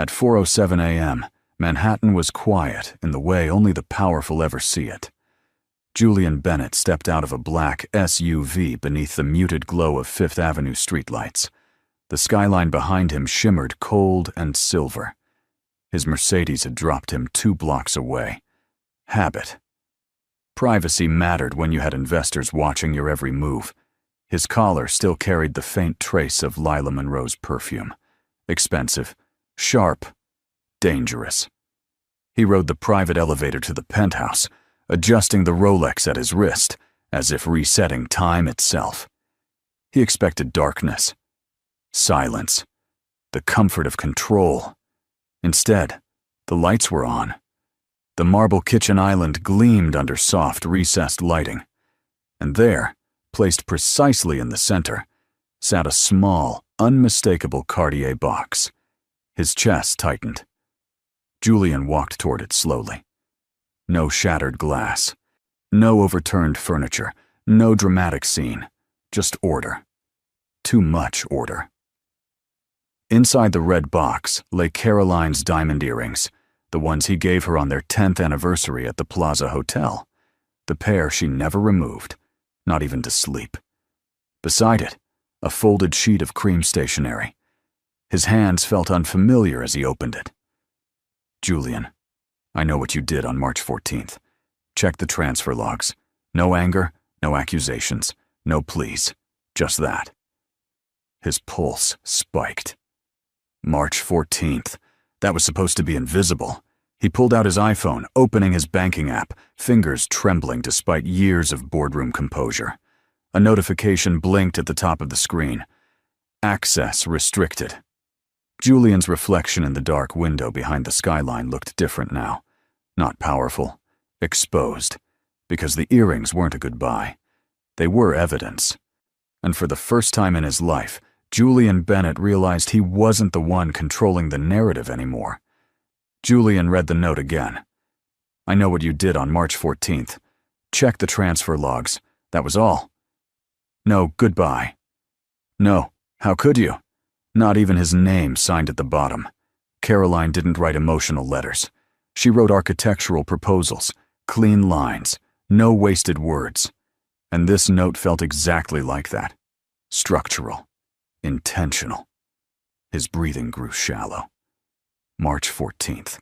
At 4:07 a.m., Manhattan was quiet in the way only the powerful ever see it. Julian Bennett stepped out of a black SUV beneath the muted glow of Fifth Avenue streetlights. The skyline behind him shimmered cold and silver. His Mercedes had dropped him 2 blocks away. Habit. Privacy mattered when you had investors watching your every move. His collar still carried the faint trace of Lila Monroe's perfume. Expensive, sharp, dangerous. He rode the private elevator to the penthouse, adjusting the Rolex at his wrist, as if resetting time itself. He expected darkness, silence, the comfort of control. Instead, the lights were on. The marble kitchen island gleamed under soft, recessed lighting. And there, placed precisely in the center, sat a small, unmistakable Cartier box. His chest tightened. Julian walked toward it slowly. No shattered glass, no overturned furniture, no dramatic scene, just order. Too much order. Inside the red box lay Caroline's diamond earrings, the ones he gave her on their 10th anniversary at the Plaza Hotel, the pair she never removed, not even to sleep. Beside it, a folded sheet of cream stationery. His hands felt unfamiliar as he opened it. Julian, I know what you did on March 14th. Check the transfer logs. No anger, no accusations, no pleas. Just that. His pulse spiked. March 14th. That was supposed to be invisible. He pulled out his iPhone, opening his banking app, fingers trembling despite years of boardroom composure. A notification blinked at the top of the screen. Access restricted. Julian's reflection in the dark window behind the skyline looked different now. Not powerful. Exposed. Because the earrings weren't a goodbye. They were evidence. And for the first time in his life, Julian Bennett realized he wasn't the one controlling the narrative anymore. Julian read the note again. I know what you did on March 14th. Check the transfer logs. That was all. No, goodbye. No, how could you? Not even his name signed at the bottom. Caroline didn't write emotional letters. She wrote architectural proposals, clean lines, no wasted words. And this note felt exactly like that. Structural. Intentional. His breathing grew shallow. March 14th.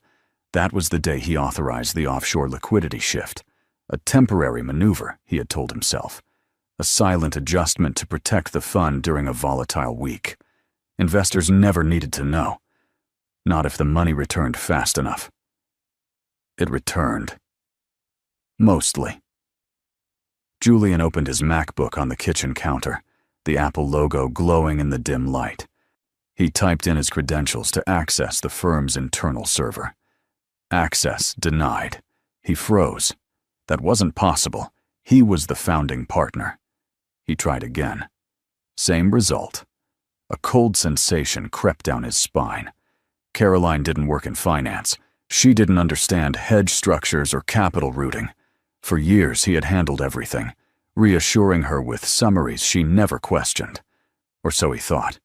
That was the day he authorized the offshore liquidity shift. A temporary maneuver, he had told himself. A silent adjustment to protect the fund during a volatile week. Investors never needed to know. Not if the money returned fast enough. It returned. Mostly. Julian opened his MacBook on the kitchen counter, the Apple logo glowing in the dim light. He typed in his credentials to access the firm's internal server. Access denied. He froze. That wasn't possible. He was the founding partner. He tried again. Same result. A cold sensation crept down his spine. Caroline didn't work in finance. She didn't understand hedge structures or capital routing. For years he had handled everything, reassuring her with summaries she never questioned. Or so he thought.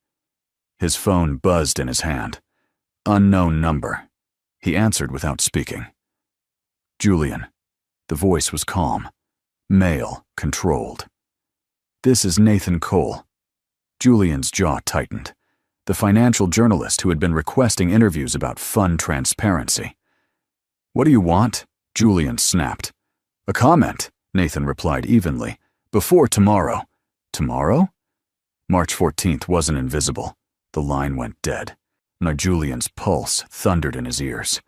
His phone buzzed in his hand. Unknown number. He answered without speaking. Julian. The voice was calm. Male, controlled. This is Nathan Cole. Julian's jaw tightened. The financial journalist who had been requesting interviews about fund transparency. What do you want? Julian snapped. A comment, Nathan replied evenly. Before tomorrow. Tomorrow? March 14th wasn't invisible. The line went dead. Now Julian's pulse thundered in his ears.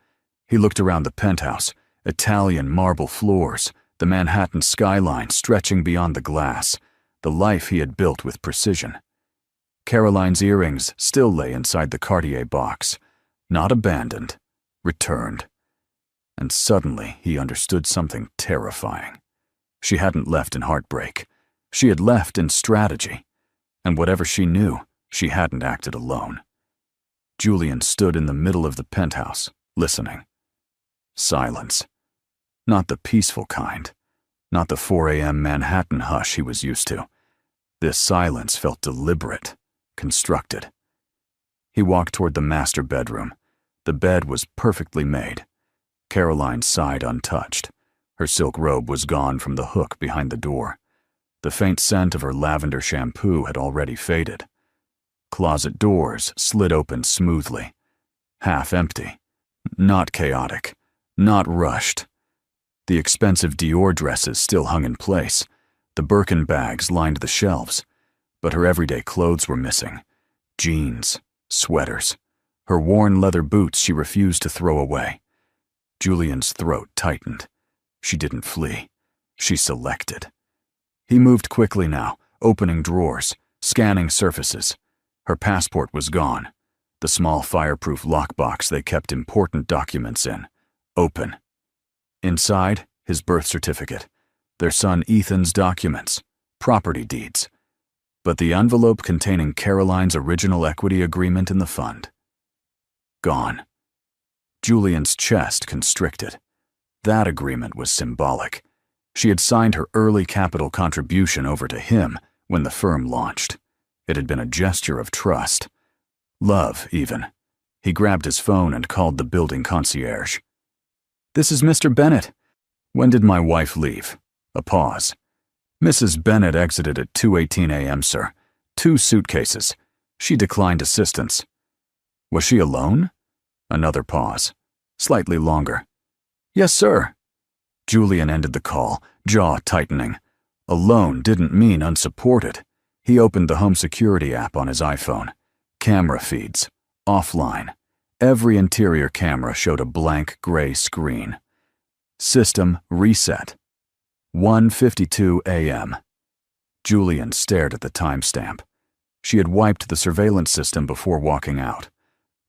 He looked around the penthouse, Italian marble floors, the Manhattan skyline stretching beyond the glass, the life he had built with precision. Caroline's earrings still lay inside the Cartier box, not abandoned, returned. And suddenly he understood something terrifying. She hadn't left in heartbreak. She had left in strategy. And whatever she knew, she hadn't acted alone. Julian stood in the middle of the penthouse, listening. Silence. Not the peaceful kind. Not the 4 a.m. Manhattan hush he was used to. This silence felt deliberate, constructed. He walked toward the master bedroom. The bed was perfectly made. Caroline sighed untouched. Her silk robe was gone from the hook behind the door. The faint scent of her lavender shampoo had already faded. Closet doors slid open smoothly. Half empty. Not chaotic. Not rushed. The expensive Dior dresses still hung in place. The Birkin bags lined the shelves. But her everyday clothes were missing. Jeans, sweaters. Her worn leather boots she refused to throw away. Julian's throat tightened. She didn't flee. She selected. He moved quickly now, opening drawers, scanning surfaces. Her passport was gone. The small fireproof lockbox they kept important documents in. Open. Inside, his birth certificate. Their son Ethan's documents. Property deeds. But the envelope containing Caroline's original equity agreement in the fund. Gone. Julian's chest constricted. That agreement was symbolic. She had signed her early capital contribution over to him when the firm launched. It had been a gesture of trust. Love, even. He grabbed his phone and called the building concierge. "This is Mr. Bennett. When did my wife leave?" A pause. "Mrs. Bennett exited at 2:18 a.m., sir. 2 suitcases. She declined assistance." "Was she alone?" Another pause. Slightly longer. "Yes, sir." Julian ended the call, jaw tightening. Alone didn't mean unsupported. He opened the home security app on his iPhone. Camera feeds. Offline. Every interior camera showed a blank gray screen. System reset. 1:52 a.m. Julian stared at the timestamp. She had wiped the surveillance system before walking out.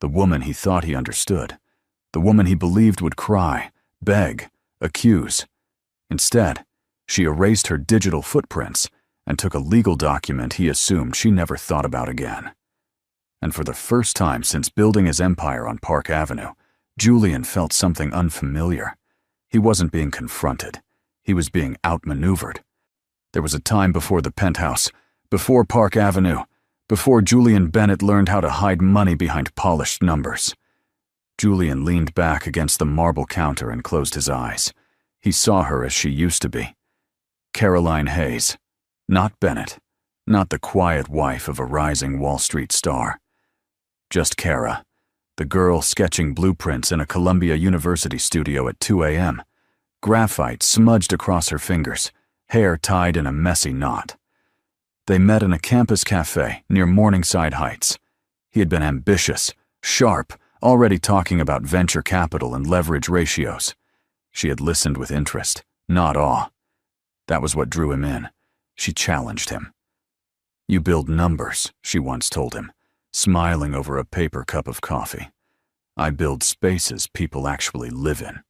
The woman he thought he understood. The woman he believed would cry, beg, accuse. Instead, she erased her digital footprints and took a legal document he assumed she never thought about again. And for the first time since building his empire on Park Avenue, Julian felt something unfamiliar. He wasn't being confronted. He was being outmaneuvered. There was a time before the penthouse, before Park Avenue, before Julian Bennett learned how to hide money behind polished numbers. Julian leaned back against the marble counter and closed his eyes. He saw her as she used to be. Caroline Hayes. Not Bennett. Not the quiet wife of a rising Wall Street star. Just Cara, the girl sketching blueprints in a Columbia University studio at 2 a.m. Graphite smudged across her fingers, hair tied in a messy knot. They met in a campus cafe near Morningside Heights. He had been ambitious, sharp, already talking about venture capital and leverage ratios. She had listened with interest, not awe. That was what drew him in. She challenged him. "You build numbers," she once told him, smiling over a paper cup of coffee. "I build spaces people actually live in."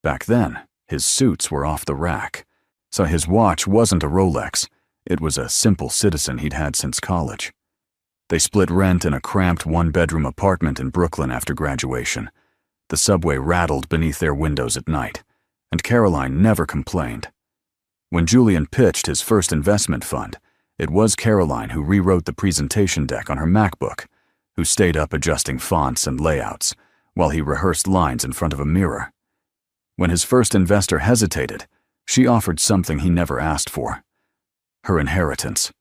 Back then, his suits were off the rack, so his watch wasn't a Rolex. It was a simple Citizen he'd had since college. They split rent in a cramped one-bedroom apartment in Brooklyn after graduation. The subway rattled beneath their windows at night, and Caroline never complained. When Julian pitched his first investment fund, it was Caroline who rewrote the presentation deck on her MacBook, who stayed up adjusting fonts and layouts, while he rehearsed lines in front of a mirror. When his first investor hesitated, she offered something he never asked for. Her inheritance.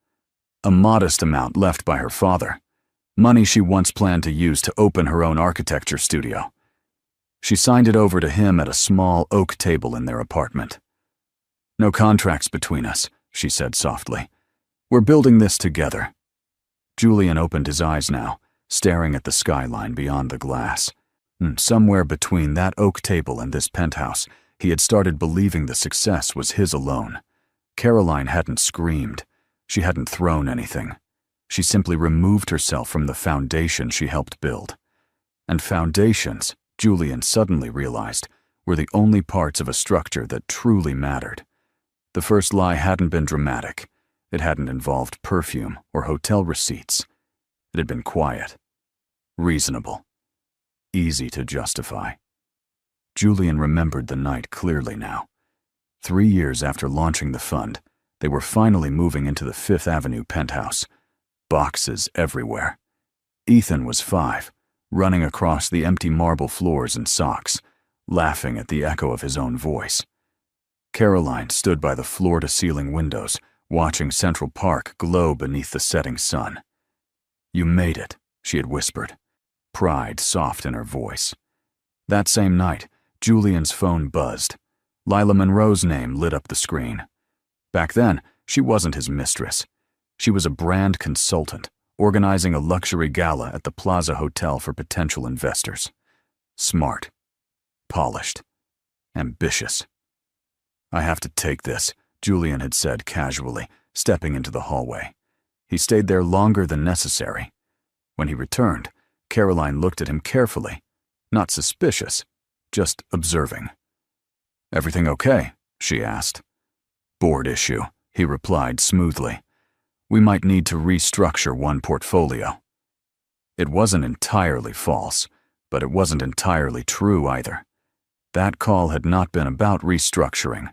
A modest amount left by her father. Money she once planned to use to open her own architecture studio. She signed it over to him at a small oak table in their apartment. "No contracts between us," she said softly. "We're building this together." Julian opened his eyes now, staring at the skyline beyond the glass. Somewhere between that oak table and this penthouse, he had started believing the success was his alone. Caroline hadn't screamed. She hadn't thrown anything. She simply removed herself from the foundation she helped build. And foundations, Julian suddenly realized, were the only parts of a structure that truly mattered. The first lie hadn't been dramatic. It hadn't involved perfume or hotel receipts. It had been quiet, reasonable, easy to justify. Julian remembered the night clearly now. 3 years after launching the fund, they were finally moving into the Fifth Avenue penthouse. Boxes everywhere. Ethan was 5, running across the empty marble floors in socks, laughing at the echo of his own voice. Caroline stood by the floor-to-ceiling windows, watching Central Park glow beneath the setting sun. "You made it," she had whispered, pride soft in her voice. That same night, Julian's phone buzzed. Lila Monroe's name lit up the screen. Back then, she wasn't his mistress. She was a brand consultant, organizing a luxury gala at the Plaza Hotel for potential investors. Smart, polished, ambitious. "I have to take this," Julian had said casually, stepping into the hallway. He stayed there longer than necessary. When he returned, Caroline looked at him carefully, not suspicious, just observing. "Everything okay?" she asked. "Board issue," he replied smoothly. "We might need to restructure one portfolio." It wasn't entirely false, but it wasn't entirely true either. That call had not been about restructuring.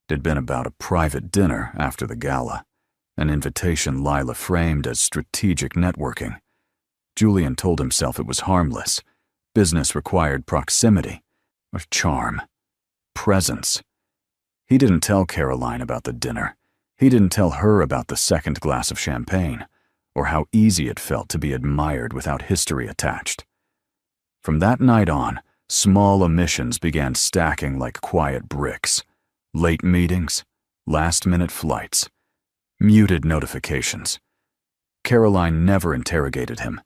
It had been about a private dinner after the gala, an invitation Lila framed as strategic networking. Julian told himself it was harmless. Business required proximity, or charm, presence. He didn't tell Caroline about the dinner. He didn't tell her about the second glass of champagne, or how easy it felt to be admired without history attached. From that night on, small omissions began stacking like quiet bricks. Late meetings, last-minute flights, muted notifications. Caroline never interrogated him.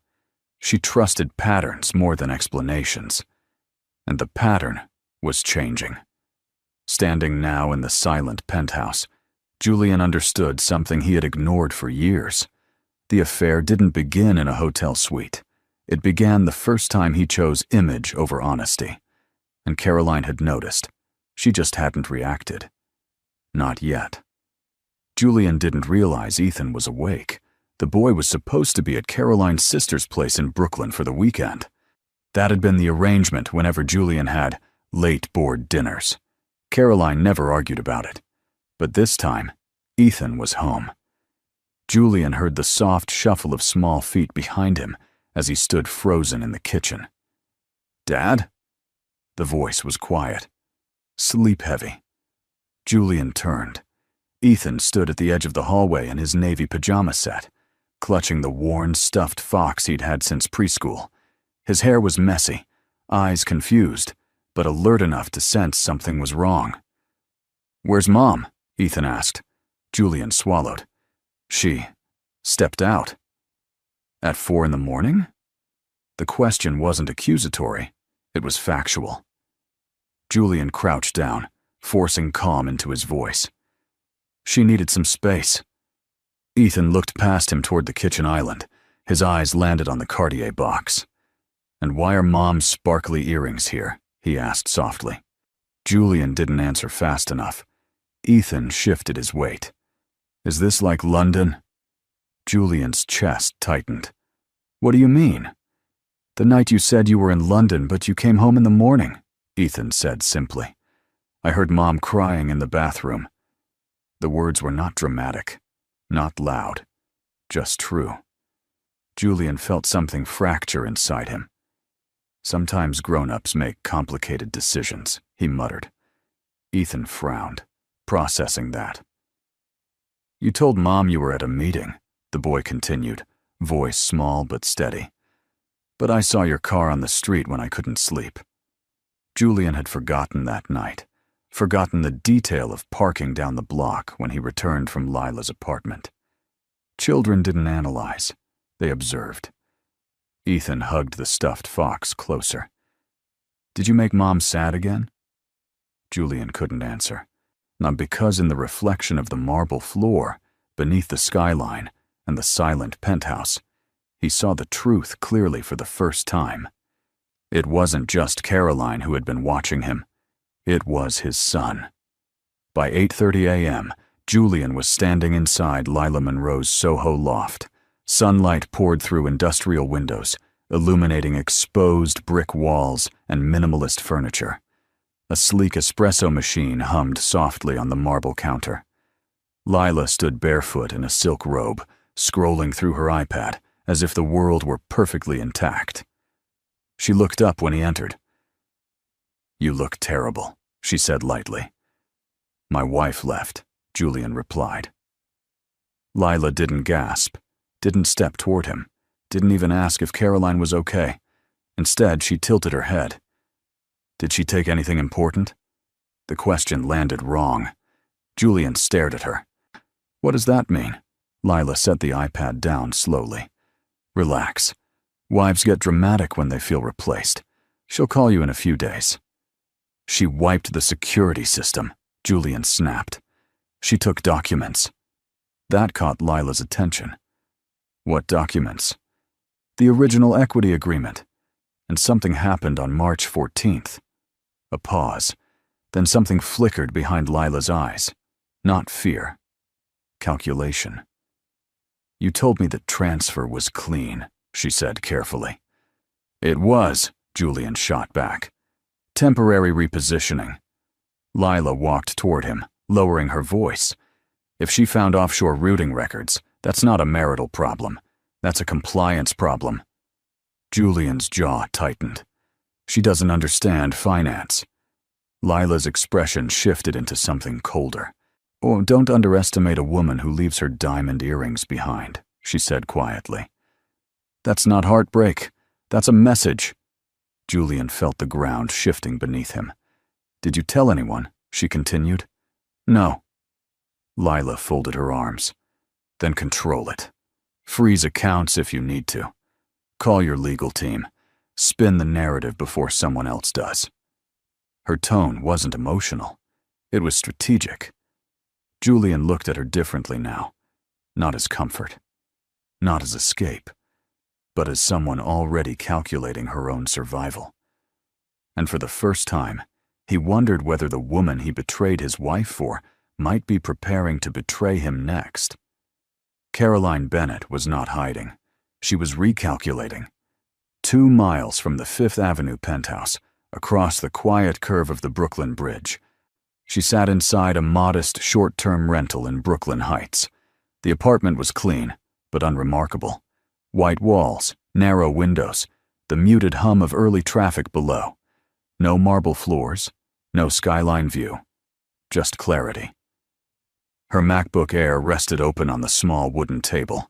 She trusted patterns more than explanations. And the pattern was changing. Standing now in the silent penthouse, Julian understood something he had ignored for years. The affair didn't begin in a hotel suite. It began the first time he chose image over honesty. And Caroline had noticed. She just hadn't reacted. Not yet. Julian didn't realize Ethan was awake. The boy was supposed to be at Caroline's sister's place in Brooklyn for the weekend. That had been the arrangement whenever Julian had late board dinners. Caroline never argued about it. But this time, Ethan was home. Julian heard the soft shuffle of small feet behind him as he stood frozen in the kitchen. "Dad?" The voice was quiet, sleep-heavy. Julian turned. Ethan stood at the edge of the hallway in his navy pajama set, clutching the worn, stuffed fox he'd had since preschool. His hair was messy, eyes confused, but alert enough to sense something was wrong. "Where's Mom?" Ethan asked. Julian swallowed. "She stepped out." "At 4 in the morning?" The question wasn't accusatory. It was factual. Julian crouched down, forcing calm into his voice. "She needed some space." Ethan looked past him toward the kitchen island. His eyes landed on the Cartier box. "And why are Mom's sparkly earrings here?" he asked softly. Julian didn't answer fast enough. Ethan shifted his weight. "Is this like London?" Julian's chest tightened. "What do you mean?" "The night you said you were in London, but you came home in the morning," Ethan said simply. "I heard Mom crying in the bathroom." The words were not dramatic, not loud, just true. Julian felt something fracture inside him. "Sometimes grown-ups make complicated decisions," he muttered. Ethan frowned, processing that. "You told Mom you were at a meeting," the boy continued, voice small but steady. "But I saw your car on the street when I couldn't sleep." Julian had forgotten that night, forgotten the detail of parking down the block when he returned from Lila's apartment. Children didn't analyze, they observed. Ethan hugged the stuffed fox closer. "Did you make Mom sad again?" Julian couldn't answer, not because in the reflection of the marble floor, beneath the skyline and the silent penthouse, he saw the truth clearly for the first time. It wasn't just Caroline who had been watching him. It was his son. By 8:30 a.m., Julian was standing inside Lila Monroe's Soho loft. Sunlight poured through industrial windows, illuminating exposed brick walls and minimalist furniture. A sleek espresso machine hummed softly on the marble counter. Lila stood barefoot in a silk robe, scrolling through her iPad as if the world were perfectly intact. She looked up when he entered. "You look terrible," she said lightly. "My wife left," Julian replied. Lila didn't gasp, didn't step toward him, didn't even ask if Caroline was okay. Instead, she tilted her head. Did she take anything important? The question landed wrong. Julian stared at her. "What does that mean?" Lila set the iPad down slowly. "Relax. Wives get dramatic when they feel replaced. She'll call you in a few days." "She wiped the security system," Julian snapped. "She took documents." That caught Lila's attention. "What documents?" "The original equity agreement. And something happened on March 14th. A pause. Then something flickered behind Lila's eyes. Not fear. Calculation. "You told me that transfer was clean," she said carefully. "It was," Julian shot back. "Temporary repositioning." Lila walked toward him, lowering her voice. "If she found offshore routing records, that's not a marital problem. That's a compliance problem." Julian's jaw tightened. She doesn't understand finance. Lila's expression shifted into something colder. "Oh, don't underestimate a woman who leaves her diamond earrings behind," she said quietly. "That's not heartbreak. That's a message." Julian felt the ground shifting beneath him. "Did you tell anyone?" she continued. "No." Lila folded her arms. "Then control it. Freeze accounts if you need to. Call your legal team. Spin the narrative before someone else does." Her tone wasn't emotional. It was strategic. Julian looked at her differently now. Not as comfort. Not as escape. But as someone already calculating her own survival. And for the first time, he wondered whether the woman he betrayed his wife for might be preparing to betray him next. Caroline Bennett was not hiding. She was recalculating. 2 miles from the Fifth Avenue penthouse, across the quiet curve of the Brooklyn Bridge, she sat inside a modest short-term rental in Brooklyn Heights. The apartment was clean, but unremarkable. White walls, narrow windows, the muted hum of early traffic below. No marble floors, no skyline view, just clarity. Her MacBook Air rested open on the small wooden table.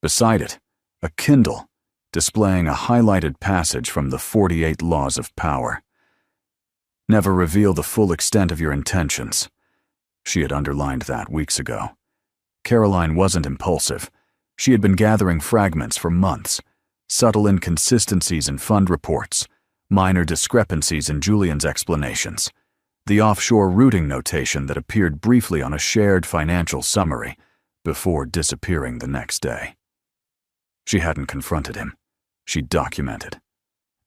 Beside it, a Kindle, displaying a highlighted passage from the 48 Laws of Power. Never reveal the full extent of your intentions. She had underlined that weeks ago. Caroline wasn't impulsive. She had been gathering fragments for months. Subtle inconsistencies in fund reports, minor discrepancies in Julian's explanations, the offshore routing notation that appeared briefly on a shared financial summary before disappearing the next day. She hadn't confronted him. She documented.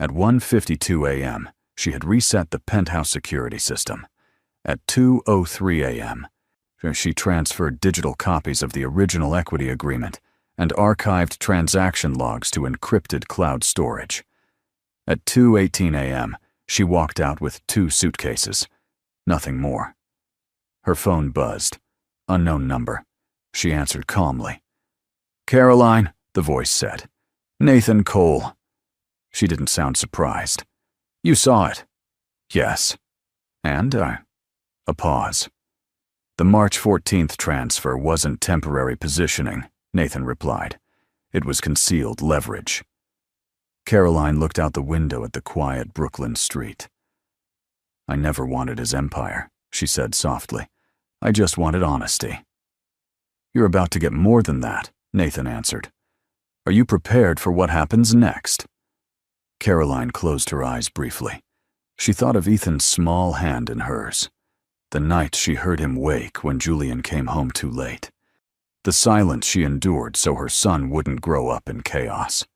At 1:52 a.m., she had reset the penthouse security system. At 2:03 a.m., she transferred digital copies of the original equity agreement and archived transaction logs to encrypted cloud storage. At 2:18 a.m., she walked out with 2 suitcases. Nothing more. Her phone buzzed. Unknown number. She answered calmly. "Caroline," the voice said. "Nathan Cole." She didn't sound surprised. "You saw it?" "Yes." "And, a pause. "The March 14th transfer wasn't temporary positioning," Nathan replied. "It was concealed leverage." Caroline looked out the window at the quiet Brooklyn street. "I never wanted his empire," she said softly. "I just wanted honesty." "You're about to get more than that," Nathan answered. "Are you prepared for what happens next?" Caroline closed her eyes briefly. She thought of Ethan's small hand in hers. The night she heard him wake when Julian came home too late. The silence she endured so her son wouldn't grow up in chaos.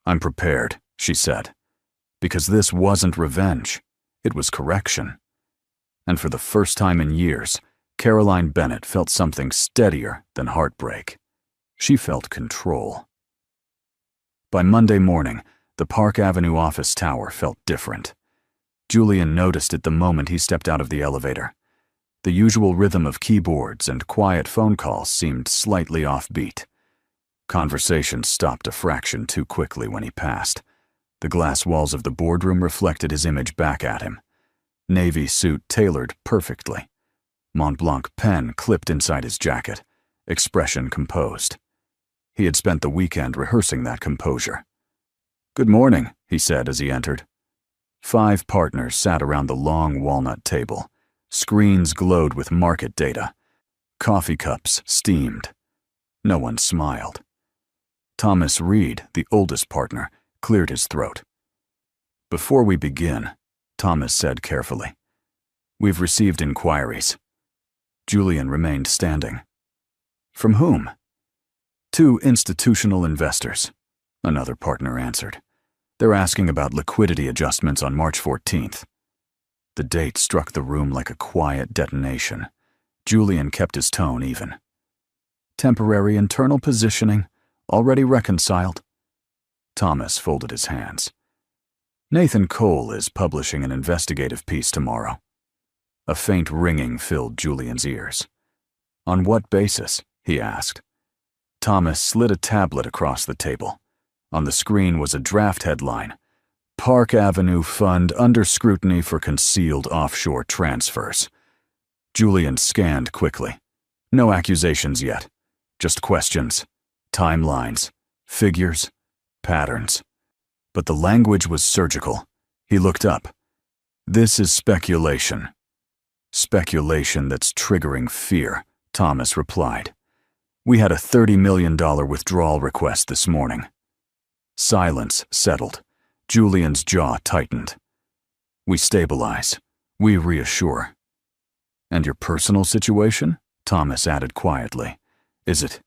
"I'm prepared," she said, "because this wasn't revenge. It was correction." And for the first time in years, Caroline Bennett felt something steadier than heartbreak. She felt control. By Monday morning, the Park Avenue office tower felt different. Julian noticed it the moment he stepped out of the elevator. The usual rhythm of keyboards and quiet phone calls seemed slightly offbeat. Conversations stopped a fraction too quickly when he passed. The glass walls of the boardroom reflected his image back at him. Navy suit tailored perfectly. Montblanc pen clipped inside his jacket, expression composed. He had spent the weekend rehearsing that composure. "Good morning," he said as he entered. 5 partners sat around the long walnut table. Screens glowed with market data. Coffee cups steamed. No one smiled. Thomas Reed, the oldest partner, cleared his throat. "Before we begin," Thomas said carefully, "we've received inquiries." Julian remained standing. "From whom?" "2 institutional investors," another partner answered. "They're asking about liquidity adjustments on March 14th. The date struck the room like a quiet detonation. Julian kept his tone even. "Temporary internal positioning, already reconciled." Thomas folded his hands. "Nathan Cole is publishing an investigative piece tomorrow." A faint ringing filled Julian's ears. "On what basis?" he asked. Thomas slid a tablet across the table. On the screen was a draft headline: "Park Avenue Fund under scrutiny for concealed offshore transfers." Julian scanned quickly. No accusations yet. Just questions, timelines, figures, patterns. But the language was surgical. He looked up. "This is speculation." "Speculation that's triggering fear," Thomas replied. "We had a $30 million withdrawal request this morning." Silence settled. Julian's jaw tightened. "We stabilize. We reassure." "And your personal situation?" Thomas added quietly. "Is it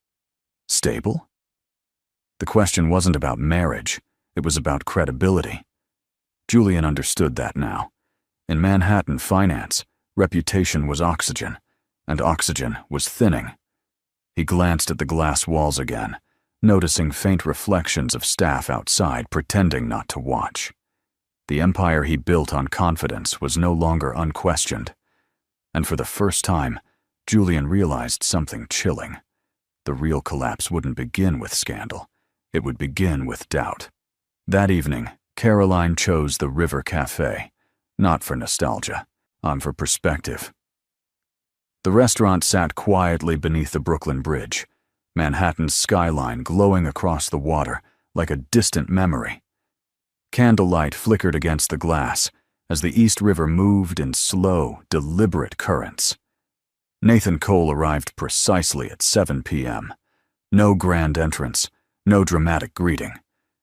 stable?" The question wasn't about marriage. It was about credibility. Julian understood that now. In Manhattan finance, reputation was oxygen, and oxygen was thinning. He glanced at the glass walls again, noticing faint reflections of staff outside pretending not to watch. The empire he built on confidence was no longer unquestioned. And for the first time, Julian realized something chilling. The real collapse wouldn't begin with scandal. It would begin with doubt. That evening, Caroline chose the River Cafe, not for nostalgia, for perspective. The restaurant sat quietly beneath the Brooklyn Bridge, Manhattan's skyline glowing across the water like a distant memory. Candlelight flickered against the glass as the East River moved in slow, deliberate currents. Nathan Cole arrived precisely at 7 p.m. No grand entrance, no dramatic greeting.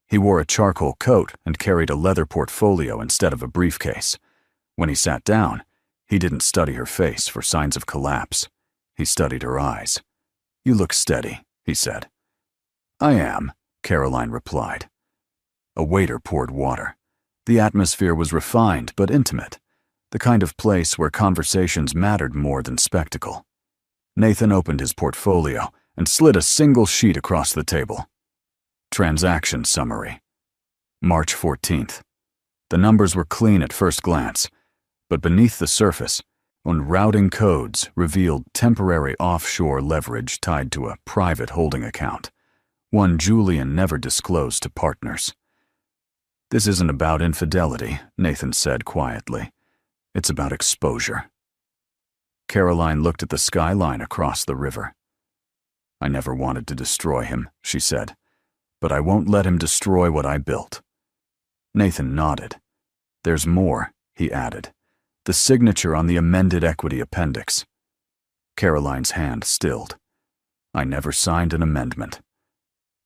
He wore a charcoal coat and carried a leather portfolio instead of a briefcase. When he sat down, he didn't study her face for signs of collapse. He studied her eyes. "You look steady," he said. "I am," Caroline replied. A waiter poured water. The atmosphere was refined but intimate, the kind of place where conversations mattered more than spectacle. Nathan opened his portfolio and slid a single sheet across the table. Transaction summary. March 14th. The numbers were clean at first glance, but beneath the surface, routing codes revealed temporary offshore leverage tied to a private holding account, one Julian never disclosed to partners. "This isn't about infidelity," Nathan said quietly. "It's about exposure." Caroline looked at the skyline across the river. "I never wanted to destroy him," she said, "but I won't let him destroy what I built." Nathan nodded. "There's more," he added. "The signature on the amended equity appendix." Caroline's hand stilled. "I never signed an amendment."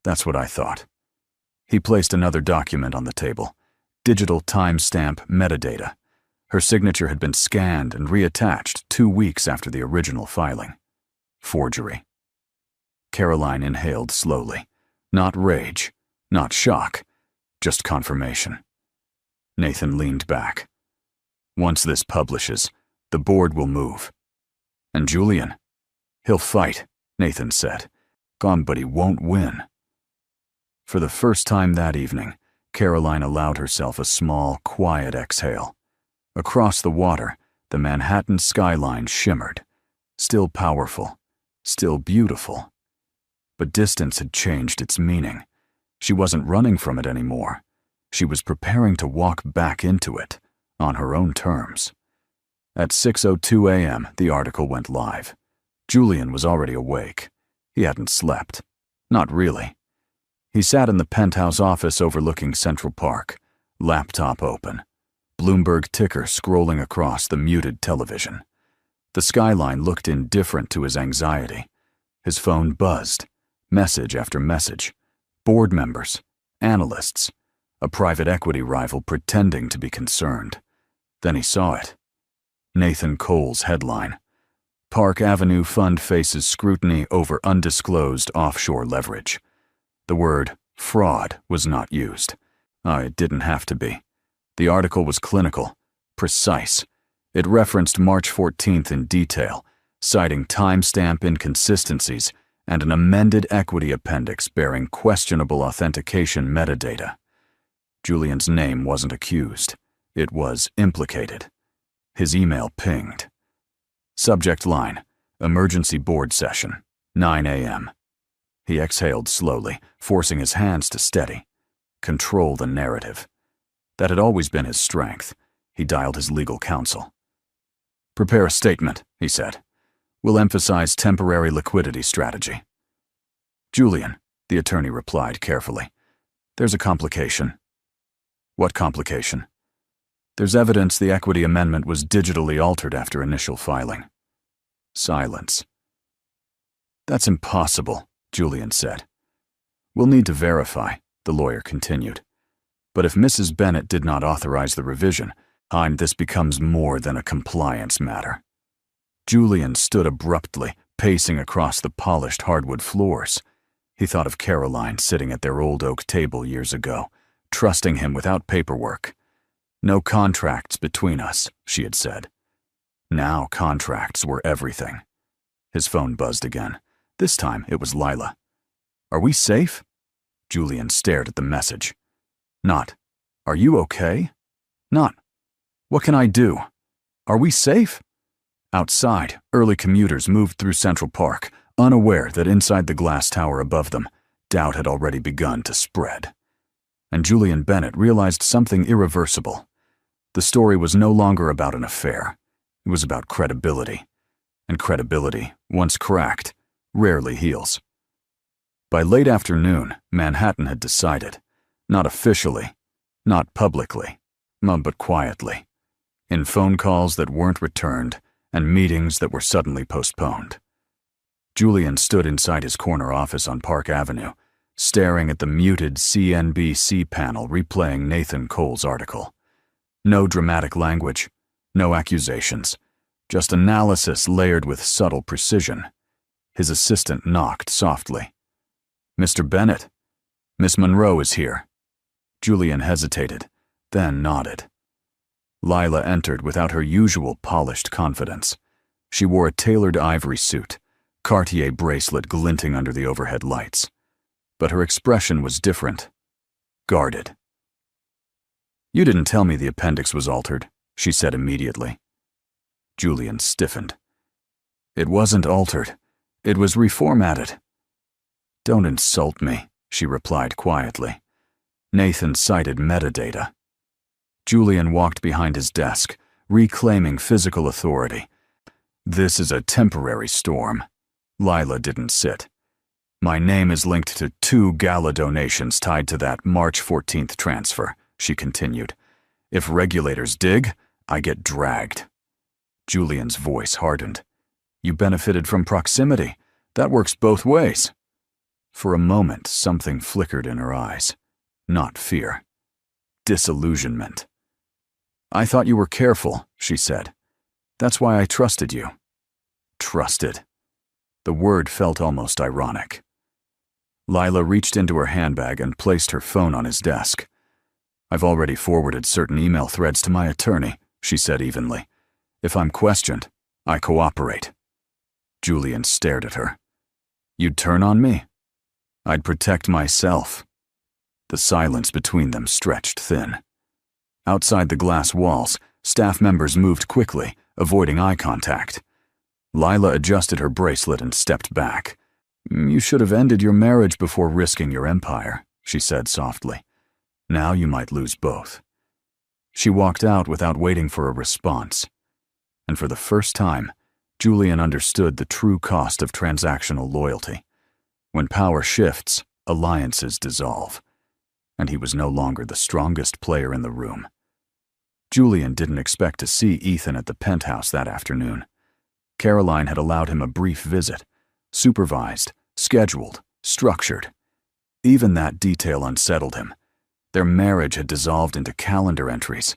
"That's what I thought." He placed another document on the table. Digital timestamp metadata. Her signature had been scanned and reattached 2 weeks after the original filing. Forgery. Caroline inhaled slowly. Not rage, not shock, just confirmation. Nathan leaned back. "Once this publishes, the board will move. And Julian? He'll fight," Nathan said. But he won't win." For the first time that evening, Caroline allowed herself a small, quiet exhale. Across the water, the Manhattan skyline shimmered, still powerful, still beautiful. But distance had changed its meaning. She wasn't running from it anymore. She was preparing to walk back into it, on her own terms. At 6:02 a.m., the article went live. Julian was already awake. He hadn't slept. Not really. He sat in the penthouse office overlooking Central Park, laptop open, Bloomberg ticker scrolling across the muted television. The skyline looked indifferent to his anxiety. His phone buzzed, message after message. Board members, analysts, a private equity rival pretending to be concerned. Then he saw it. Nathan Cole's headline. Park Avenue Fund faces scrutiny over undisclosed offshore leverage. The word fraud was not used. It didn't have to be. The article was clinical, precise. It referenced March 14th in detail, citing timestamp inconsistencies and an amended equity appendix bearing questionable authentication metadata. Julian's name wasn't accused. It was implicated. His email pinged. Subject line, emergency board session, 9 a.m. He exhaled slowly, forcing his hands to steady. Control the narrative. That had always been his strength. He dialed his legal counsel. Prepare a statement, he said. We'll emphasize temporary liquidity strategy. Julian, the attorney replied carefully. There's a complication. What complication? There's evidence the equity amendment was digitally altered after initial filing. Silence. That's impossible, Julian said. We'll need to verify, the lawyer continued. But if Mrs. Bennett did not authorize the revision, this becomes more than a compliance matter. Julian stood abruptly, pacing across the polished hardwood floors. He thought of Caroline sitting at their old oak table years ago, trusting him without paperwork. No contracts between us, she had said. Now contracts were everything. His phone buzzed again. This time it was Lila. Are we safe? Julian stared at the message. Not. Are you okay? Not. What can I do? Are we safe? Outside, early commuters moved through Central Park, unaware that inside the glass tower above them, doubt had already begun to spread. And Julian Bennett realized something irreversible. The story was no longer about an affair. It was about credibility. And credibility, once cracked, rarely heals. By late afternoon, Manhattan had decided, not officially, not publicly, but quietly, in phone calls that weren't returned and meetings that were suddenly postponed. Julian stood inside his corner office on Park Avenue, staring at the muted CNBC panel replaying Nathan Cole's article. No dramatic language, no accusations, just analysis layered with subtle precision. His assistant knocked softly. Mr. Bennett, Miss Monroe is here. Julian hesitated, then nodded. Lila entered without her usual polished confidence. She wore a tailored ivory suit, Cartier bracelet glinting under the overhead lights. But her expression was different, guarded. You didn't tell me the appendix was altered, she said immediately. Julian stiffened. It wasn't altered. It was reformatted. Don't insult me, she replied quietly. Nathan cited metadata. Julian walked behind his desk, reclaiming physical authority. This is a temporary storm. Lila didn't sit. My name is linked to 2 gala donations tied to that March 14th transfer, she continued. If regulators dig, I get dragged. Julian's voice hardened. You benefited from proximity. That works both ways. For a moment, something flickered in her eyes. Not fear. Disillusionment. I thought you were careful, she said. That's why I trusted you. Trusted. The word felt almost ironic. Lila reached into her handbag and placed her phone on his desk. I've already forwarded certain email threads to my attorney, she said evenly. If I'm questioned, I cooperate. Julian stared at her. You'd turn on me? I'd protect myself. The silence between them stretched thin. Outside the glass walls, staff members moved quickly, avoiding eye contact. Lila adjusted her bracelet and stepped back. You should have ended your marriage before risking your empire, she said softly. Now you might lose both. She walked out without waiting for a response. And for the first time, Julian understood the true cost of transactional loyalty. When power shifts, alliances dissolve. And he was no longer the strongest player in the room. Julian didn't expect to see Ethan at the penthouse that afternoon. Caroline had allowed him a brief visit, supervised, scheduled, structured. Even that detail unsettled him. Their marriage had dissolved into calendar entries.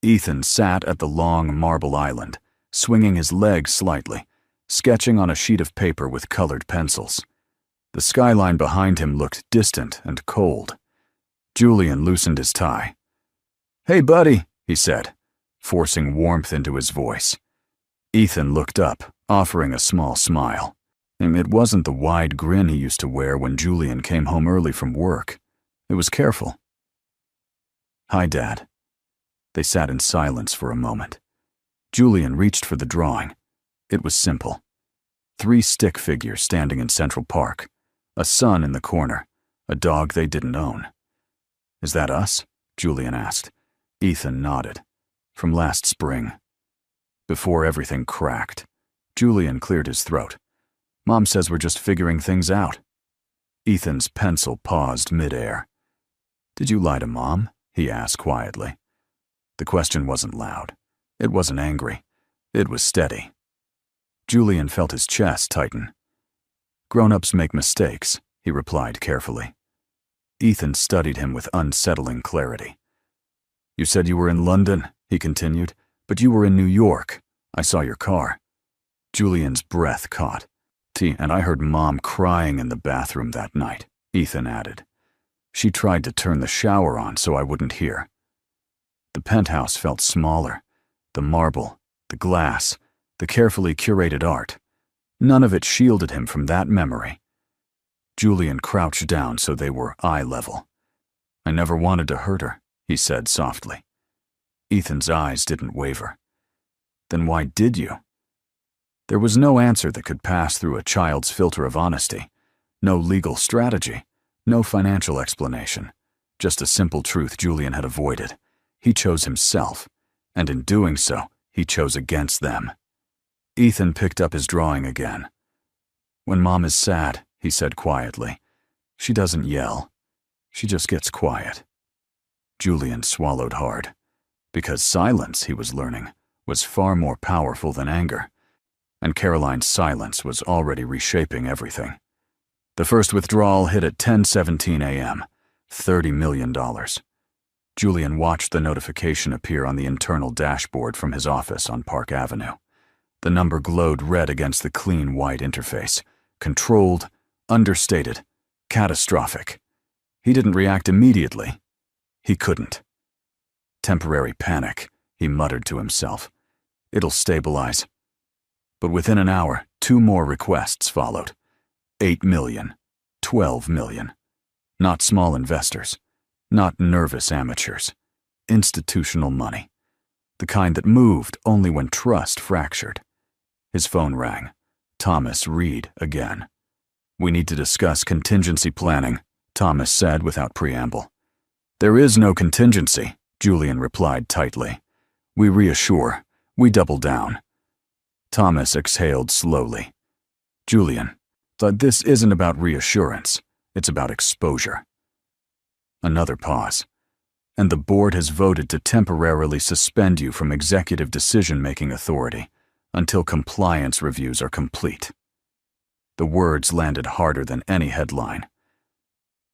Ethan sat at the long marble island, swinging his legs slightly, sketching on a sheet of paper with colored pencils. The skyline behind him looked distant and cold. Julian loosened his tie. "Hey, buddy," he said, forcing warmth into his voice. Ethan looked up, offering a small smile. It wasn't the wide grin he used to wear when Julian came home early from work. It was careful. "Hi, Dad." They sat in silence for a moment. Julian reached for the drawing. It was simple. 3 stick figures standing in Central Park, a sun in the corner, a dog they didn't own. "Is that us?" Julian asked. Ethan nodded. "From last spring." Before everything cracked, Julian cleared his throat. "Mom says we're just figuring things out." Ethan's pencil paused midair. "Did you lie to Mom?" he asked quietly. The question wasn't loud. It wasn't angry. It was steady. Julian felt his chest tighten. "Grown-ups make mistakes," he replied carefully. Ethan studied him with unsettling clarity. "You said you were in London," he continued, "but you were in New York. I saw your car." Julian's breath caught. "And I heard Mom crying in the bathroom that night," Ethan added. "She tried to turn the shower on so I wouldn't hear." The penthouse felt smaller. The marble, the glass, the carefully curated art. None of it shielded him from that memory. Julian crouched down so they were eye level. "I never wanted to hurt her," he said softly. Ethan's eyes didn't waver. "Then why did you?" There was no answer that could pass through a child's filter of honesty. No legal strategy. No financial explanation. Just a simple truth Julian had avoided. He chose himself, and in doing so, he chose against them. Ethan picked up his drawing again. "When Mom is sad," he said quietly, "she doesn't yell. She just gets quiet." Julian swallowed hard, because silence, he was learning, was far more powerful than anger, and Caroline's silence was already reshaping everything. The first withdrawal hit at 10:17 a.m., $30 million. Julian watched the notification appear on the internal dashboard from his office on Park Avenue. The number glowed red against the clean white interface. Controlled, understated, catastrophic. He didn't react immediately. He couldn't. "Temporary panic," he muttered to himself. "It'll stabilize." But within an hour, 2 more requests followed. 8 million, 12 million. Not small investors. Not nervous amateurs. Institutional money. The kind that moved only when trust fractured. His phone rang. Thomas Reed again. "We need to discuss contingency planning," Thomas said without preamble. "There is no contingency," Julian replied tightly. "We reassure. We double down." Thomas exhaled slowly. "Julian, but this isn't about reassurance. It's about exposure." Another pause. "And the board has voted to temporarily suspend you from executive decision-making authority until compliance reviews are complete." The words landed harder than any headline.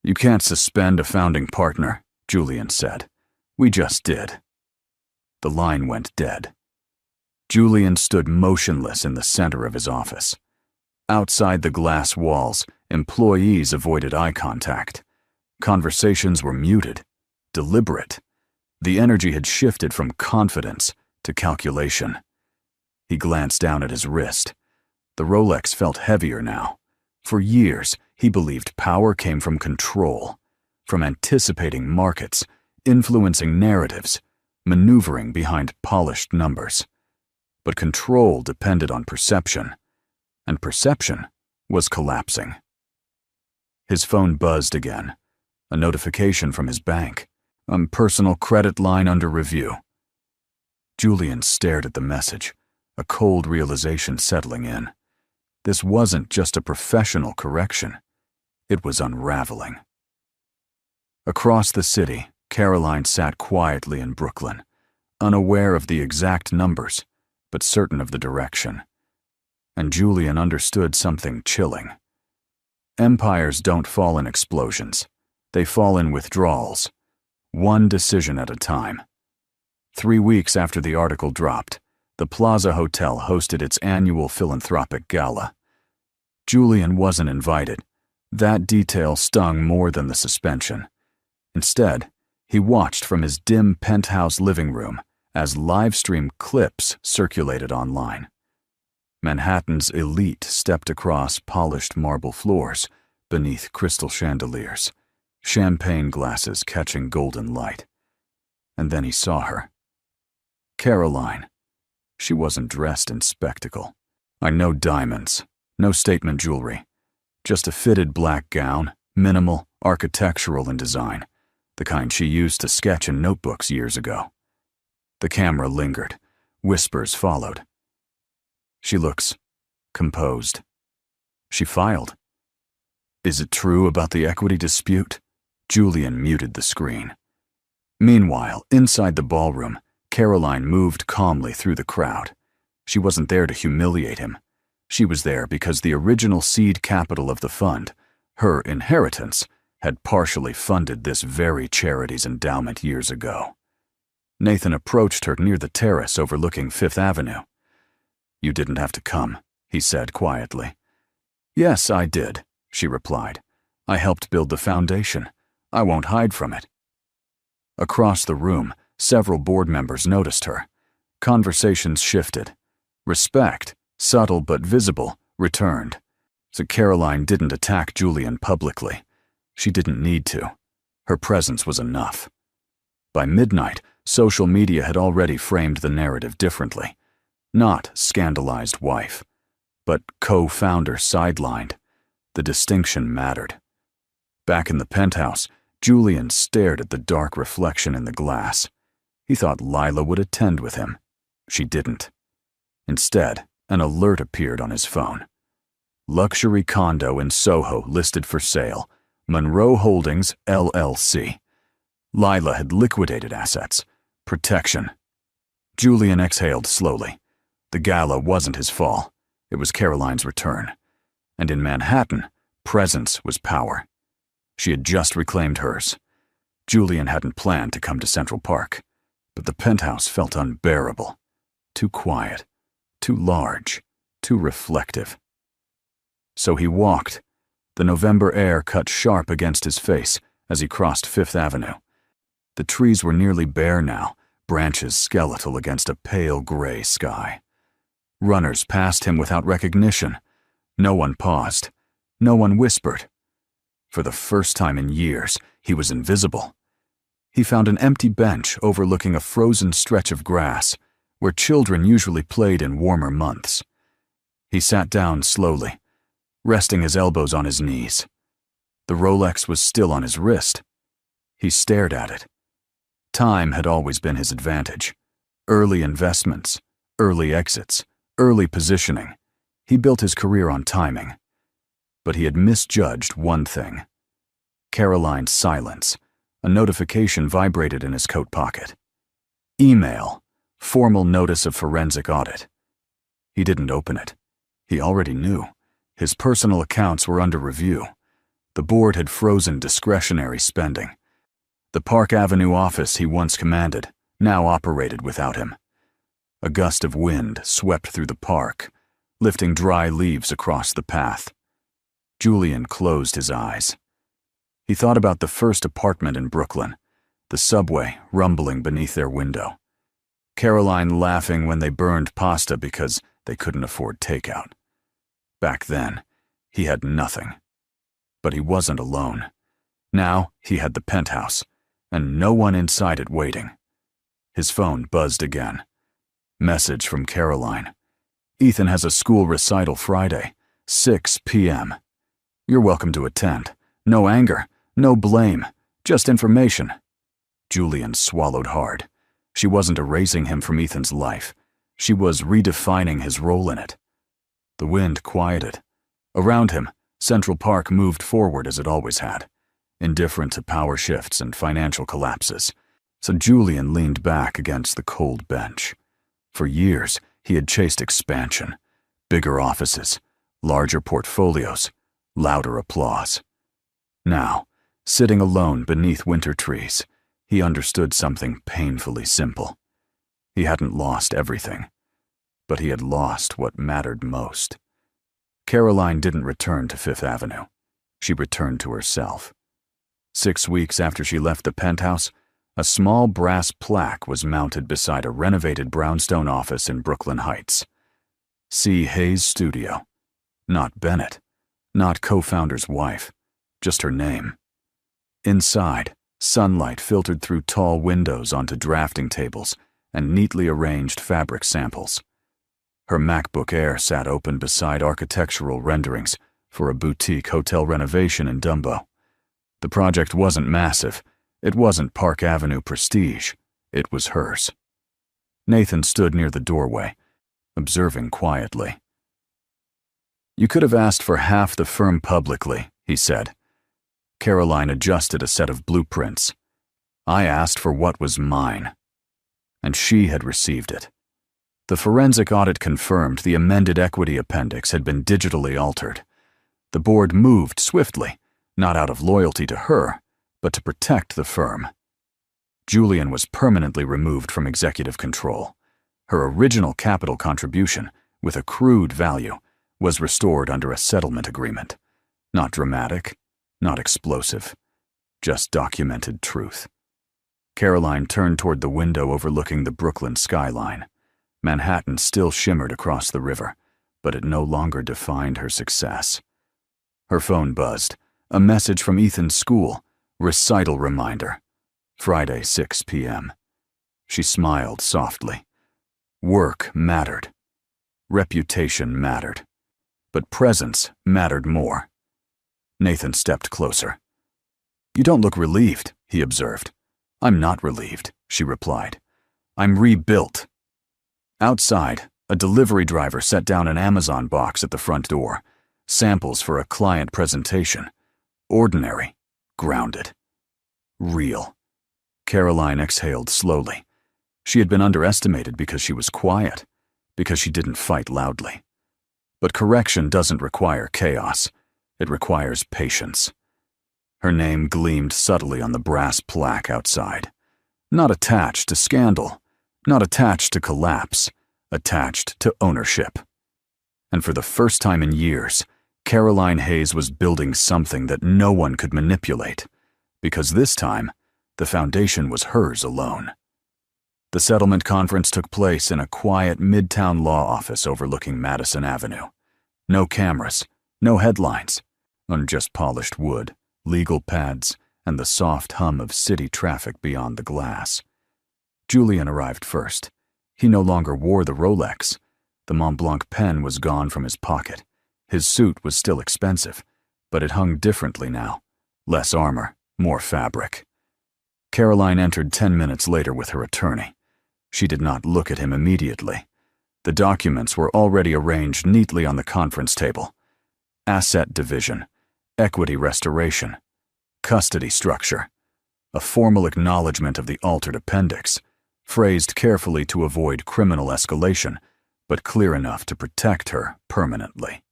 "You can't suspend a founding partner," Julian said. "We just did." The line went dead. Julian stood motionless in the center of his office. Outside the glass walls, employees avoided eye contact. Conversations were muted, deliberate. The energy had shifted from confidence to calculation. He glanced down at his wrist. The Rolex felt heavier now. For years, he believed power came from control, from anticipating markets, influencing narratives, maneuvering behind polished numbers. But control depended on perception, and perception was collapsing. His phone buzzed again. A notification from his bank. Personal credit line under review. Julian stared at the message, a cold realization settling in. This wasn't just a professional correction. It was unraveling. Across the city, Caroline sat quietly in Brooklyn, unaware of the exact numbers, but certain of the direction. And Julian understood something chilling. Empires don't fall in explosions. They fall in withdrawals, one decision at a time. 3 weeks after the article dropped, the Plaza Hotel hosted its annual philanthropic gala. Julian wasn't invited. That detail stung more than the suspension. Instead, he watched from his dim penthouse living room as live-stream clips circulated online. Manhattan's elite stepped across polished marble floors beneath crystal chandeliers, champagne glasses catching golden light. And then he saw her. Caroline. She wasn't dressed in spectacle. No diamonds, no statement jewelry. Just a fitted black gown, minimal, architectural in design, the kind she used to sketch in notebooks years ago. The camera lingered. Whispers followed. She looks composed. She filed. Is it true about the equity dispute? Julian muted the screen. Meanwhile, inside the ballroom, Caroline moved calmly through the crowd. She wasn't there to humiliate him. She was there because the original seed capital of the fund, her inheritance, had partially funded this very charity's endowment years ago. Nathan approached her near the terrace overlooking Fifth Avenue. You didn't have to come, he said quietly. Yes, I did, she replied. I helped build the foundation. I won't hide from it. Across the room, several board members noticed her. Conversations shifted. Respect, subtle but visible, returned. So Caroline didn't attack Julian publicly. She didn't need to. Her presence was enough. By midnight, social media had already framed the narrative differently. Not scandalized wife, but co-founder sidelined. The distinction mattered. Back in the penthouse, Julian stared at the dark reflection in the glass. He thought Lila would attend with him. She didn't. Instead, an alert appeared on his phone. Luxury condo in Soho listed for sale. Monroe Holdings, LLC. Lila had liquidated assets. Protection. Julian exhaled slowly. The gala wasn't his fall. It was Caroline's return. And in Manhattan, presence was power. She had just reclaimed hers. Julian hadn't planned to come to Central Park, but the penthouse felt unbearable. Too quiet, too large, too reflective. So he walked. The November air cut sharp against his face as he crossed Fifth Avenue. The trees were nearly bare now, branches skeletal against a pale gray sky. Runners passed him without recognition. No one paused. No one whispered. For the first time in years, he was invisible. He found an empty bench overlooking a frozen stretch of grass, where children usually played in warmer months. He sat down slowly, resting his elbows on his knees. The Rolex was still on his wrist. He stared at it. Time had always been his advantage. Early investments, early exits, early positioning. He built his career on timing. But he had misjudged one thing. Caroline's silence. A notification vibrated in his coat pocket. Email. Formal notice of forensic audit. He didn't open it. He already knew. His personal accounts were under review. The board had frozen discretionary spending. The Park Avenue office he once commanded now operated without him. A gust of wind swept through the park, lifting dry leaves across the path. Julian closed his eyes. He thought about the first apartment in Brooklyn, the subway rumbling beneath their window. Caroline laughing when they burned pasta because they couldn't afford takeout. Back then, he had nothing. But he wasn't alone. Now he had the penthouse, and no one inside it waiting. His phone buzzed again. Message from Caroline. Ethan has a school recital Friday, 6 p.m. You're welcome to attend. No anger, no blame, Just information. Julian swallowed hard. She wasn't erasing him from Ethan's life. She was redefining his role in it. The wind quieted. Around him, Central Park moved forward as it always had, indifferent to power shifts and financial collapses. So Julian leaned back against the cold bench. For years, he had chased expansion, bigger offices, larger portfolios, louder applause. Now, sitting alone beneath winter trees, he understood something painfully simple. He hadn't lost everything, but he had lost what mattered most. Caroline didn't return to Fifth Avenue. She returned to herself. 6 weeks after she left the penthouse, a small brass plaque was mounted beside a renovated brownstone office in Brooklyn Heights. C. Hayes Studio. Not Bennett, not co-founder's wife, just her name. Inside, sunlight filtered through tall windows onto drafting tables and neatly arranged fabric samples. Her MacBook Air sat open beside architectural renderings for a boutique hotel renovation in Dumbo. The project wasn't massive. It wasn't Park Avenue prestige. It was hers. Nathan stood near the doorway, observing quietly. "You could have asked for half the firm publicly," he said. Caroline adjusted a set of blueprints. "I asked for what was mine." And she had received it. The forensic audit confirmed the amended equity appendix had been digitally altered. The board moved swiftly, not out of loyalty to her, but to protect the firm. Julian was permanently removed from executive control. Her original capital contribution, with accrued value, was restored under a settlement agreement. Not dramatic, not explosive, just documented truth. Caroline turned toward the window overlooking the Brooklyn skyline. Manhattan still shimmered across the river, but it no longer defined her success. Her phone buzzed. A message from Ethan's school. Recital reminder. Friday, 6 p.m. She smiled softly. Work mattered. Reputation mattered. But presence mattered more. Nathan stepped closer. "You don't look relieved," he observed. "I'm not relieved," she replied. "I'm rebuilt." Outside, a delivery driver set down an Amazon box at the front door. Samples for a client presentation. Ordinary. Grounded. Real. Caroline exhaled slowly. She had been underestimated because she was quiet, because she didn't fight loudly. But correction doesn't require chaos. It requires patience. Her name gleamed subtly on the brass plaque outside. Not attached to scandal, not attached to collapse, attached to ownership. And for the first time in years, Caroline Hayes was building something that no one could manipulate, because this time, the foundation was hers alone. The settlement conference took place in a quiet midtown law office overlooking Madison Avenue. No cameras, no headlines, on just polished wood, legal pads, and the soft hum of city traffic beyond the glass. Julian arrived first. He no longer wore the Rolex. The Montblanc pen was gone from his pocket. His suit was still expensive, but it hung differently now. Less armor, more fabric. Caroline entered 10 minutes later with her attorney. She did not look at him immediately. The documents were already arranged neatly on the conference table. Asset division, equity restoration, custody structure, a formal acknowledgement of the altered appendix, phrased carefully to avoid criminal escalation, but clear enough to protect her permanently.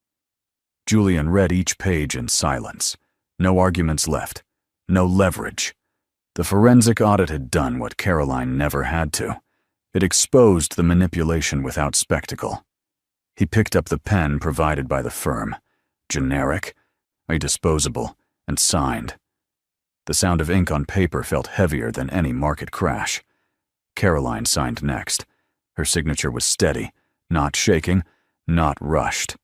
Julian read each page in silence. No arguments left. No leverage. The forensic audit had done what Caroline never had to. It exposed the manipulation without spectacle. He picked up the pen provided by the firm. Generic, a disposable, and signed. The sound of ink on paper felt heavier than any market crash. Caroline signed next. Her signature was steady, not shaking, not rushed.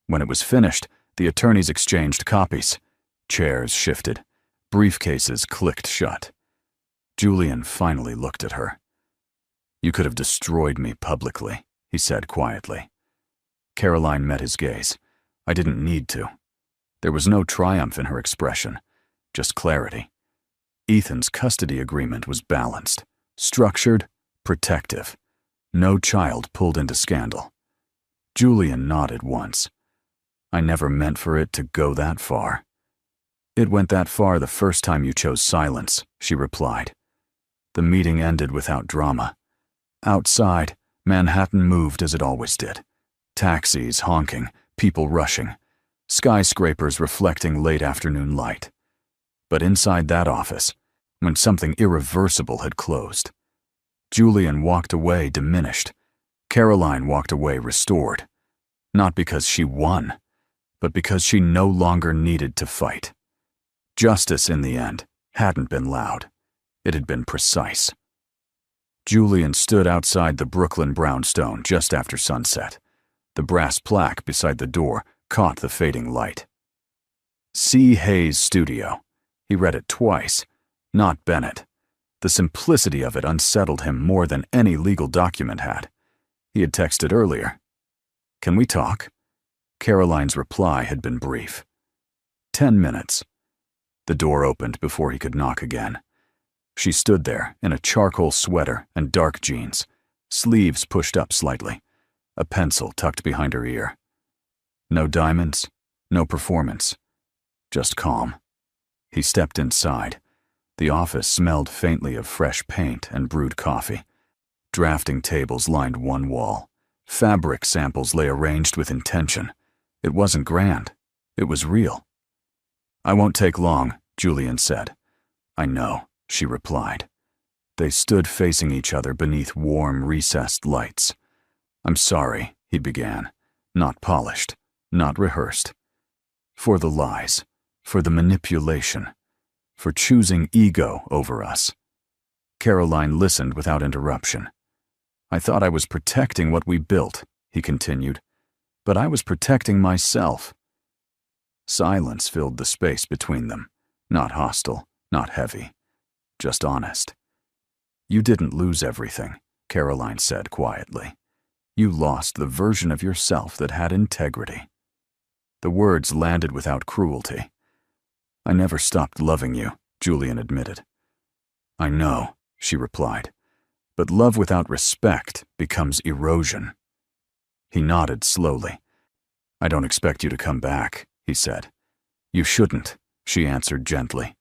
When it was finished, the attorneys exchanged copies. Chairs shifted. Briefcases clicked shut. Julian finally looked at her. "You could have destroyed me publicly," he said quietly. Caroline met his gaze. "I didn't need to." There was no triumph in her expression, just clarity. Ethan's custody agreement was balanced, structured, protective. No child pulled into scandal. Julian nodded once. I never meant for it to go that far. It went that far the first time you chose silence, she replied. The meeting ended without drama. Outside, Manhattan moved as it always did. Taxis honking, people rushing, skyscrapers reflecting late afternoon light. But inside that office, when something irreversible had closed, Julian walked away diminished. Caroline walked away restored. Not because she won, but because she no longer needed to fight. Justice, in the end, hadn't been loud. It had been precise. Julian stood outside the Brooklyn brownstone just after sunset. The brass plaque beside the door caught the fading light. C. Hayes Studio. He read it twice, not Bennett. The simplicity of it unsettled him more than any legal document had. He had texted earlier. Can we talk? Caroline's reply had been brief. 10 minutes. The door opened before he could knock again. She stood there in a charcoal sweater and dark jeans, sleeves pushed up slightly, a pencil tucked behind her ear. No diamonds, no performance, just calm. He stepped inside. The office smelled faintly of fresh paint and brewed coffee. Drafting tables lined one wall. Fabric samples lay arranged with intention. It wasn't grand. It was real. I won't take long, Julian said. I know, she replied. They stood facing each other beneath warm, recessed lights. I'm sorry, he began. Not polished, not rehearsed. For the lies, for the manipulation, for choosing ego over us. Caroline listened without interruption. I thought I was protecting what we built, he continued, but I was protecting myself. Silence filled the space between them, not hostile, not heavy, just honest. You didn't lose everything, Caroline said quietly. You lost the version of yourself that had integrity. The words landed without cruelty. I never stopped loving you, Julian admitted. I know, she replied, but love without respect becomes erosion. He nodded slowly. I don't expect you to come back, he said. You shouldn't, she answered gently.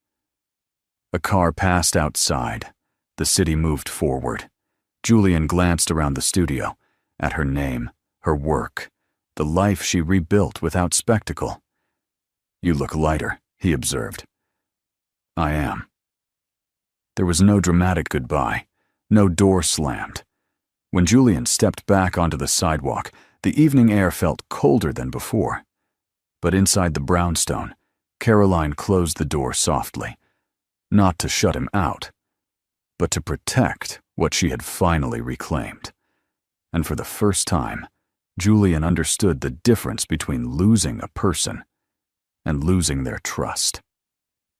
A car passed outside. The city moved forward. Julian glanced around the studio, at her name, her work, the life she rebuilt without spectacle. You look lighter, he observed. I am. There was no dramatic goodbye, no door slammed. When Julian stepped back onto the sidewalk, the evening air felt colder than before. But inside the brownstone, Caroline closed the door softly, not to shut him out, but to protect what she had finally reclaimed. And for the first time, Julian understood the difference between losing a person and losing their trust.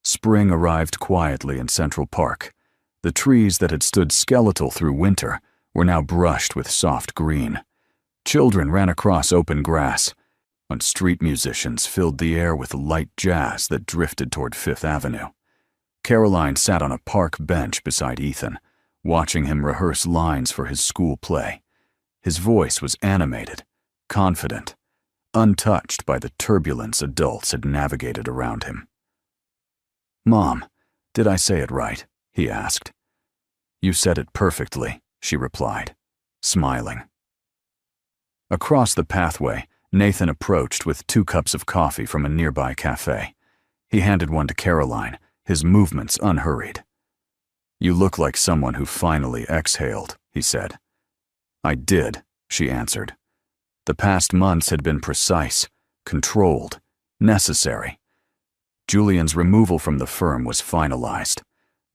Spring arrived quietly in Central Park. The trees that had stood skeletal through winter were now brushed with soft green. Children ran across open grass, and street musicians filled the air with light jazz that drifted toward Fifth Avenue. Caroline sat on a park bench beside Ethan, watching him rehearse lines for his school play. His voice was animated, confident, untouched by the turbulence adults had navigated around him. Mom, did I say it right? He asked. You said it perfectly, she replied, smiling. Across the pathway, Nathan approached with 2 cups of coffee from a nearby cafe. He handed one to Caroline, his movements unhurried. You look like someone who finally exhaled, he said. I did, she answered. The past months had been precise, controlled, necessary. Julian's removal from the firm was finalized.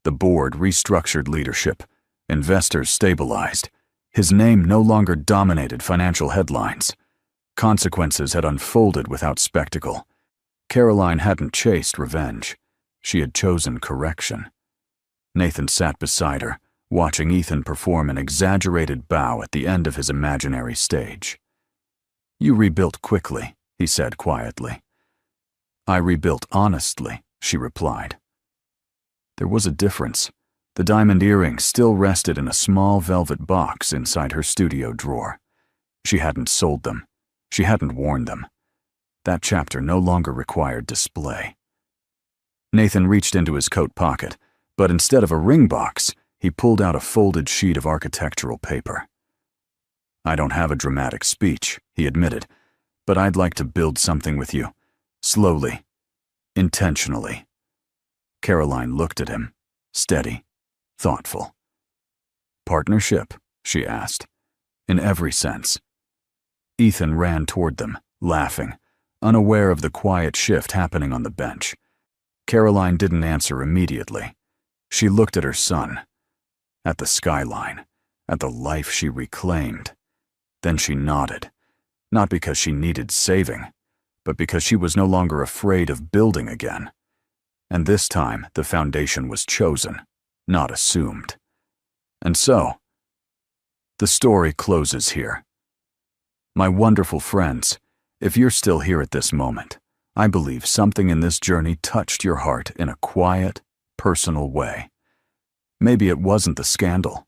The board restructured leadership. Investors stabilized. His name no longer dominated financial headlines. Consequences had unfolded without spectacle. Caroline hadn't chased revenge. She had chosen correction. Nathan sat beside her, watching Ethan perform an exaggerated bow at the end of his imaginary stage. You rebuilt quickly, he said quietly. I rebuilt honestly, she replied. There was a difference. The diamond earrings still rested in a small velvet box inside her studio drawer. She hadn't sold them. She hadn't worn them. That chapter no longer required display. Nathan reached into his coat pocket, but instead of a ring box, he pulled out a folded sheet of architectural paper. "I don't have a dramatic speech," he admitted, "but I'd like to build something with you. Slowly. Intentionally." Caroline looked at him, steady, thoughtful. "Partnership?" she asked. "In every sense." Ethan ran toward them, laughing, unaware of the quiet shift happening on the bench. Caroline didn't answer immediately. She looked at her son, at the skyline, at the life she reclaimed. Then she nodded, not because she needed saving, but because she was no longer afraid of building again. And this time, the foundation was chosen, not assumed. And so, the story closes here. My wonderful friends, if you're still here at this moment, I believe something in this journey touched your heart in a quiet, personal way. Maybe it wasn't the scandal.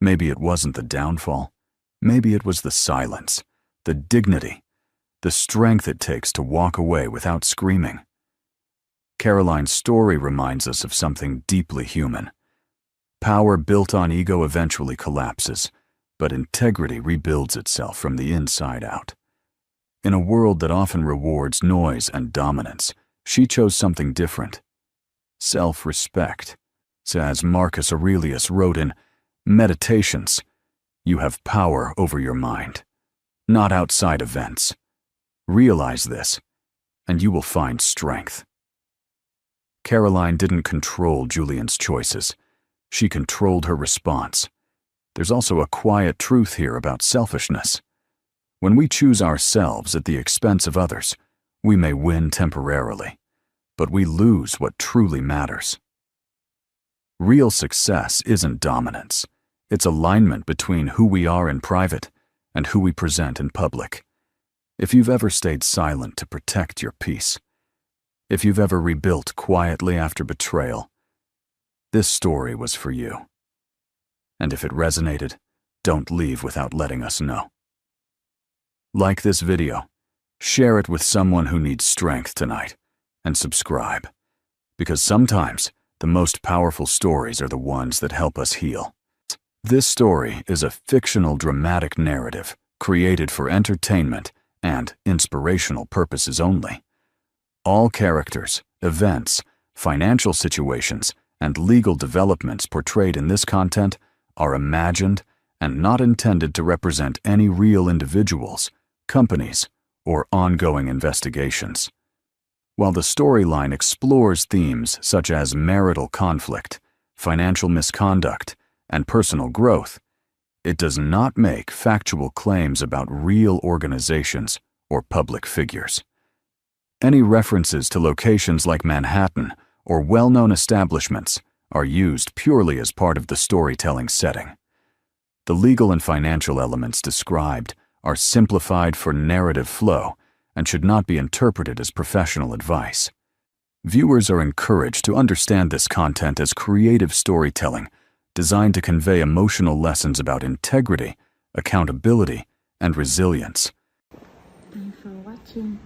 Maybe it wasn't the downfall. Maybe it was the silence, the dignity, the strength it takes to walk away without screaming. Caroline's story reminds us of something deeply human. Power built on ego eventually collapses, but integrity rebuilds itself from the inside out. In a world that often rewards noise and dominance, she chose something different. Self-respect. As Marcus Aurelius wrote in Meditations, you have power over your mind, not outside events. Realize this, and you will find strength. Caroline didn't control Julian's choices. She controlled her response. There's also a quiet truth here about selfishness. When we choose ourselves at the expense of others, we may win temporarily, but we lose what truly matters. Real success isn't dominance. It's alignment between who we are in private and who we present in public. If you've ever stayed silent to protect your peace, if you've ever rebuilt quietly after betrayal, this story was for you. And if it resonated, don't leave without letting us know. Like this video, share it with someone who needs strength tonight, and subscribe, because sometimes the most powerful stories are the ones that help us heal. This story is a fictional dramatic narrative created for entertainment and inspirational purposes only. All characters, events, financial situations, and legal developments portrayed in this content are imagined and not intended to represent any real individuals, companies, or ongoing investigations. While the storyline explores themes such as marital conflict, financial misconduct, and personal growth, it does not make factual claims about real organizations or public figures. Any references to locations like Manhattan or well-known establishments are used purely as part of the storytelling setting. The legal and financial elements described are simplified for narrative flow and should not be interpreted as professional advice. Viewers are encouraged to understand this content as creative storytelling designed to convey emotional lessons about integrity, accountability, and resilience. Thanks for watching.